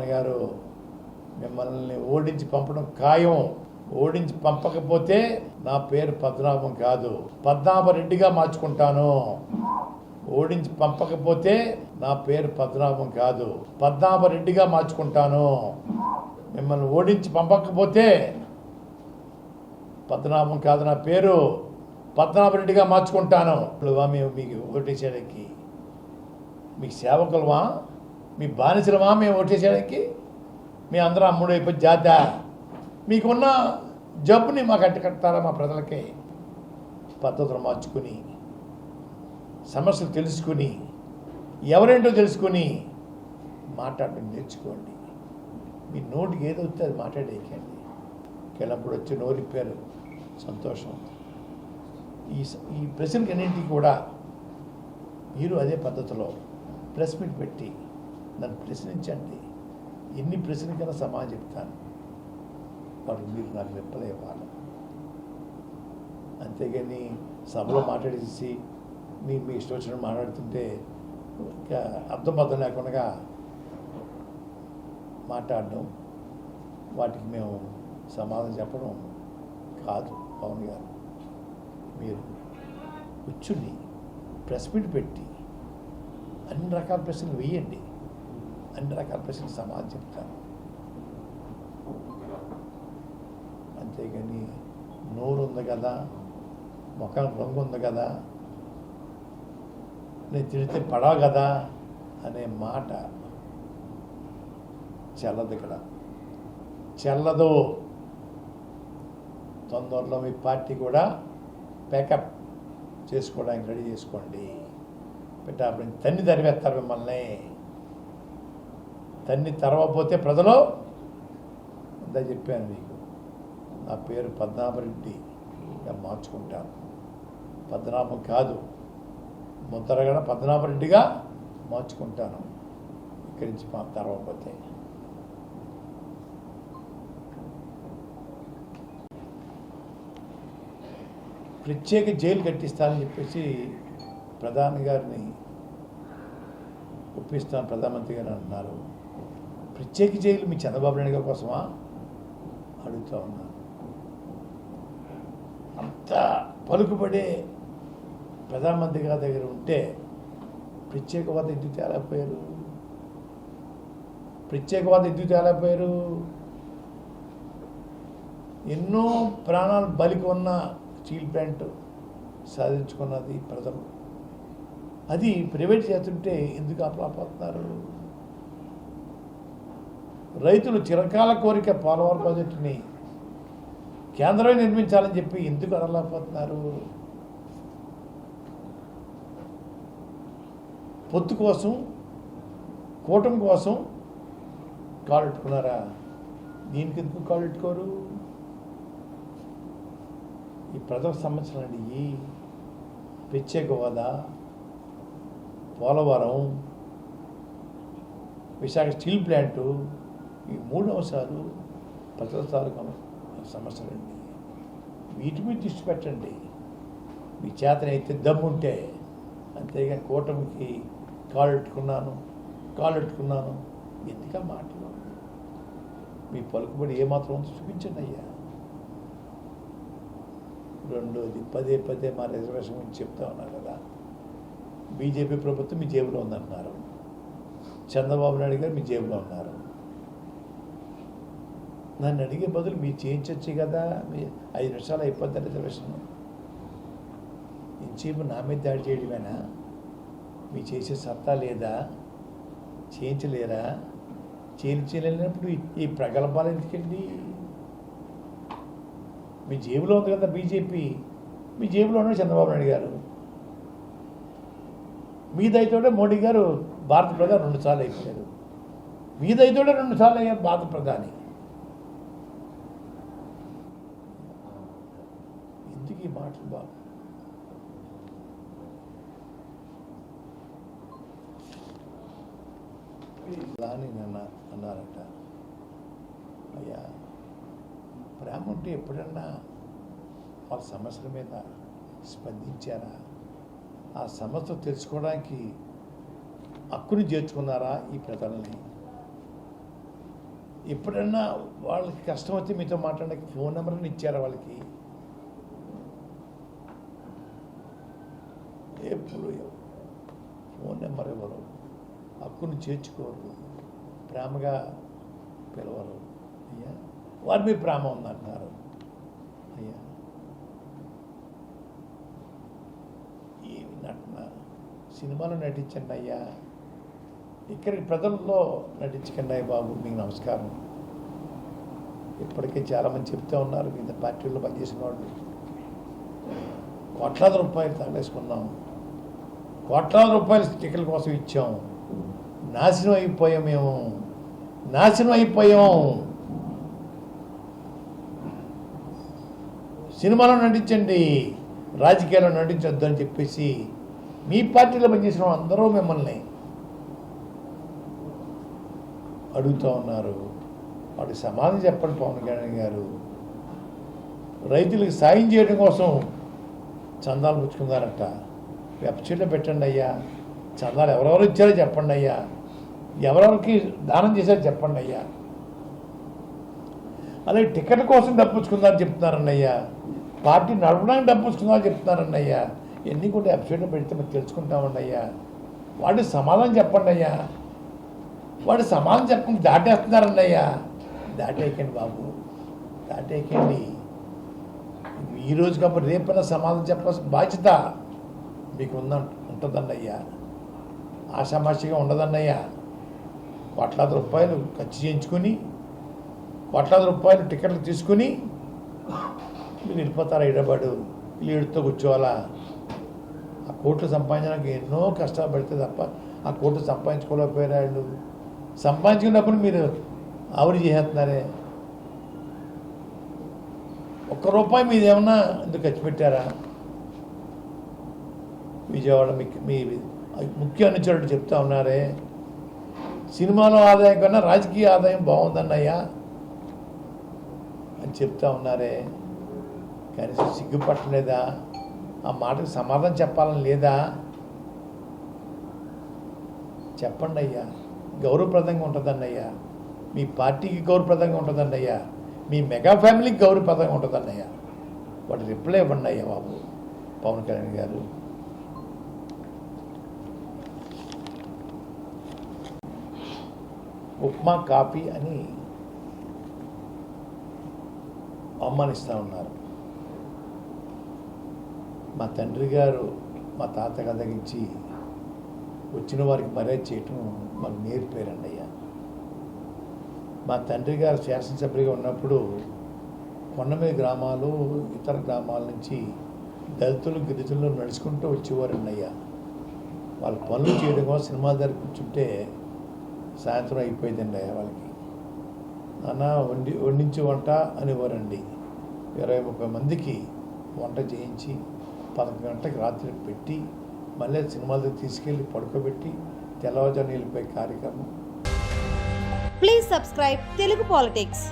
పవన్ గారు మిమ్మల్ని ఓడించి పంపడం ఖాయం. ఓడించి పంపకపోతే నా పేరు పద్మనాభం కాదు, పద్మనాభరెడ్డిగా మార్చుకుంటాను. ఓడించి పంపకపోతే నా పేరు పద్మనాభం కాదు, పద్మనాభరెడ్డిగా మార్చుకుంటాను. మిమ్మల్ని ఓడించి పంపకపోతే పద్మనాభం కాదు, నా పేరు పద్మనాభరెడ్డిగా మార్చుకుంటాను. మేము మీకు ఓటేసేయడానికి మీకు సేవకులమా, మీ బానిసలమా మేము ఓటేసేయడానికి? మీ అందరూ అమ్ముడు అయిపోయి జాత మీకున్న జబ్బుని మాకు కట్టారా? మా ప్రజలకి పద్ధతులు మార్చుకుని, సమస్యలు తెలుసుకుని, ఎవరేంటో తెలుసుకుని మాట్లాడడం నేర్చుకోండి. మీ నోటికి ఏదో వస్తే అది మాట్లాడేయకండి. కెళ్ళప్పుడు వచ్చి నోరిప్పారు, సంతోషం. ఈ ప్రశ్నకి అన్నింటికి కూడా మీరు అదే పద్ధతిలో ప్రెస్ మీట్ పెట్టి నన్ను ప్రశ్నించండి. ఎన్ని ప్రశ్నలకైనా సమాధానం చెప్తాను. వాడు మీరు నాకు రిప్లై ఇవ్వాలి. అంతేగాని సభలో మాట్లాడేసి మీ ఇష్టం వచ్చినట్టు మాట్లాడుతుంటే ఇంకా అర్థం లేకుండా మాట్లాడడం, వాటికి మేము సమాధానం చెప్పడం కాదు. పవన్ గారు, మీరు కూర్చుని ప్రెస్ మీట్ పెట్టి అన్ని రకాల ప్రశ్నలు వేయండి. అన్ని రకాల ప్రశ్నలు సమాధానం చెప్తాను. అంతేగాని నోరు ఉంది కదా, ముఖం రంగు ఉంది కదా, నేను తిడితే పడవ కదా అనే మాట చెల్లదు. ఇక్కడ చెల్లదు. తొందరలో మీ పార్టీ కూడా ప్యాకప్ చేసుకోవడానికి రెడీ చేసుకోండి. అప్పుడు తన్ని తరివేస్తారు మిమ్మల్ని. తన్ని తరవపోతే ప్రజలు అంతా చెప్పాను మీకు. నా పేరు పద్మనాభరెడ్డిగా మార్చుకుంటాను. పద్మనాభం కాదు, ముద్రగడ పద్మనాభరెడ్డిగా మార్చుకుంటాను ఇక్కడి నుంచి తరవపోతే. ప్రత్యేక జైలు కట్టిస్తానని చెప్పేసి ప్రధాని గారిని ఒప్పిస్తాను, ప్రధానమంత్రి గారు అంటున్నారు. ప్రత్యేక జైలు మీ చంద్రబాబు నాయుడు గారి కోసమా అడుగుతూ ఉన్నాను. అంత పలుకుబడే ప్రధానమంత్రి గారి దగ్గర ఉంటే ప్రత్యేకవాద ఎందుకు తేలేకపోయారు? ప్రత్యేకవాద ఎందుకు తేలేకపోయారు? ఎన్నో ప్రాణాలు బలికి ఉన్న స్టీల్ ప్లాంట్ సాధించుకున్నది ప్రజలు. అది ప్రైవేట్ చేస్తుంటే ఎందుకు ఆపలేకపోతున్నారు? రైతులు చిరకాల కోరిక పోలవరం ప్రాజెక్టుని కేంద్రమే నిర్మించాలని చెప్పి ఎందుకు అనలేకపోతున్నారు? పొత్తు కోసం, కూటమి కోసం కాలు పెట్టుకున్నారా? దీనికి ఎందుకు కాలు పెట్టుకోరు? ఈ ప్రజలకు సంబంధించినండి ఈ ప్రత్యేక హోదా, పోలవరం, విశాఖ స్టీల్ ప్లాంటు, ఈ 3 అంశాలు ప్రజల తాలూకా సమస్యలండి. వీటి మీద దృష్టి పెట్టండి. మీ చేతనైతే దమ్ముంటే. అంతేగాని కూటమికి కాలు పెట్టుకున్నాను ఎందుక మాటలు? మీ పలుకుబడి ఏమాత్రం చూపించండి అయ్యా. రెండోది, పదే మా రిజర్వేషన్ గురించి చెప్తా ఉన్నారు కదా. బీజేపీ ప్రభుత్వం మీ జేబులో ఉందంటున్నారు, చంద్రబాబు నాయుడు గారు మీ జేబులో ఉన్నారు. నన్ను అడిగే బదులు మీరు చేయించవచ్చు కదా. మీ 5 నిమిషాలు అయిపోద్ది రిజర్వేషన్. ఇంచేపు నా మీద దాడి చేయడమేనా? మీ చేసే సత్తా లేదా? చేయించలేరా? చేయించలేనప్పుడు ఈ ప్రగల్భాలు ఎందుకండి? మీ జేబులో ఉంది కదా బీజేపీ, మీ జేబులో ఉన్నాడు చంద్రబాబు నాయుడు గారు. మీ దయతోటే మోడీ గారు భారత ప్రధాని 2 సార్లు అయిపోయారు. మీ దయతోటే 2 సార్లు అయ్యారు భారత ప్రధాని. ఎందుకు ఈ మాటలు బాబు? అని అన్నారట. అయ్యా, ప్రేమ ఉంటే ఎప్పుడన్నా వాళ్ళ సమస్యల మీద స్పందించారా? ఆ సమస్య తెలుసుకోవడానికి హక్కుని చేర్చుకున్నారా ఈ ప్రజల్ని? ఎప్పుడన్నా వాళ్ళకి కష్టం వచ్చి మీతో మాట్లాడడానికి ఫోన్ నెంబర్ని ఇచ్చారా వాళ్ళకి? ఎప్పుడు ఫోన్ నెంబర్ ఇవ్వరు, హక్కును చేర్చుకోరు, ప్రేమగా పిలవరు. అయ్యా వారి మీ ప్రేమ ఉందంటున్నారు. అయ్యా ఏమి నటన, సినిమాలో నటించండి అయ్యా, ఇక్కడికి ప్రజల్లో నటించకండి అయ్య బాబు, మీకు నమస్కారం. ఇప్పటికే చాలామంది చెప్తూ ఉన్నారు, వివిధ పార్టీల్లో పనిచేసిన వాళ్ళు కోట్లాది రూపాయలు తగలేసుకున్నాం, కోట్లాది రూపాయలు టికెట్ల కోసం ఇచ్చాం, నాశనం అయిపోయాం, మేము నాశనం అయిపోయాం. సినిమాలో నటించండి, రాజకీయాల్లో నటించొద్దు అని చెప్పేసి మీ పార్టీలో పనిచేసిన అందరూ మిమ్మల్ని అడుగుతూ ఉన్నారు. వాడికి సమాధానం చెప్పండి పవన్ కళ్యాణ్ గారు. రైతులకు సాయం చేయడం కోసం చందాలు పుచ్చుకున్నారట, వెబ్సైట్లో పెట్టండి అయ్యా. చందాలు ఎవరెవరు ఇచ్చారో చెప్పండి అయ్యా, ఎవరెవరికి దానం చేశారో చెప్పండి అయ్యా. అలాగే టికెట్ కోసం డబ్బు పుచ్చుకుందారని చెప్తున్నారండి అయ్యా, పార్టీ నడపడానికి డబ్బు పుచ్చుకుందామని చెప్తున్నారండి అయ్యా. ఎన్ని కూడా వెబ్సైట్లో పెడితే మేము తెలుసుకుంటామండి అయ్యా. వాడికి సమాధానం చెప్పండి అయ్యా. వాడు సమాధానం చెప్పకుండా దాటేస్తున్నారండి అయ్యా. దాటేయకండి బాబు, దాటేయకండి. ఈరోజు కాబట్టి రేపైనా సమాధానం చెప్పాల్సిన బాధ్యత మీకు ఉంటుందండి అయ్యా. ఆషామాషిగా ఉండదండి అయ్యా. కోట్లాది రూపాయలు ఖర్చు చేయించుకొని, కోట్లాది రూపాయలు టికెట్లు తీసుకుని మీరు వెళ్ళిపోతారా హైదరాబాదు? వీళ్ళతో కూర్చోవాలా? ఆ కోట్లు సంపాదించడానికి ఎన్నో కష్టాలు పడితే తప్ప ఆ కోట్లు సంపాదించుకోలేకపోయారు వాళ్ళు. సంపాదించుకున్నప్పుడు మీరు ఆవిడ చేసేస్తున్నారే. ₹1 మీద ఏమన్నా ఎందుకు ఖర్చు పెట్టారా? విజయవాడ మీ ముఖ్య అనుచరుడు చెప్తా ఉన్నారే, సినిమాలో ఆదాయం కన్నా రాజకీయ ఆదాయం బాగుందన్నయ్యా అని చెప్తా ఉన్నారే. కనీసం సిగ్గుపట్టలేదా? ఆ మాటకు సమాధానం చెప్పాలని లేదా? చెప్పండి అయ్యా. గౌరవప్రదంగా ఉంటుందండి అయ్యా, మీ పార్టీకి గౌరవప్రదంగా ఉంటుందండి అయ్యా, మీ మెగా ఫ్యామిలీకి గౌరవప్రదంగా ఉంటుందండి అయ్యా. వాటి రిప్లై ఇవ్వండి అయ్యా బాబు పవన్ కళ్యాణ్ గారు. ఉప్మా కాఫీ అని అవమానిస్తూ ఉన్నారు. మా తండ్రి గారు మా తాతగారి దగ్గర నుంచి వచ్చిన వారికి మర్యాద చేయటం మాకు నేర్పారండి అయ్యా. మా తండ్రి గారు శాసనసభ్యుడిగా ఉన్నప్పుడు కొండమీద గ్రామాలు, ఇతర గ్రామాల నుంచి దళితులు గిరిజనులు నడుచుకుంటూ వచ్చేవారండి అయ్యా. వాళ్ళ పనులు చేయడం కోసం సినిమా దగ్గర కూర్చుంటే సాయంత్రం అయిపోయిందండి అయ్యా. వాళ్ళకి నాన్న వండించి వంట అనేవారండి. 20-30 మందికి వంట చేయించి 11 గంటలకు రాత్రి పెట్టి మళ్ళీ సినిమాల దగ్గర తీసుకెళ్ళి పడుకోబెట్టి తెల్లవారుజామున వెళ్ళిపోయే కార్యక్రమం. Please subscribe Telugu politics.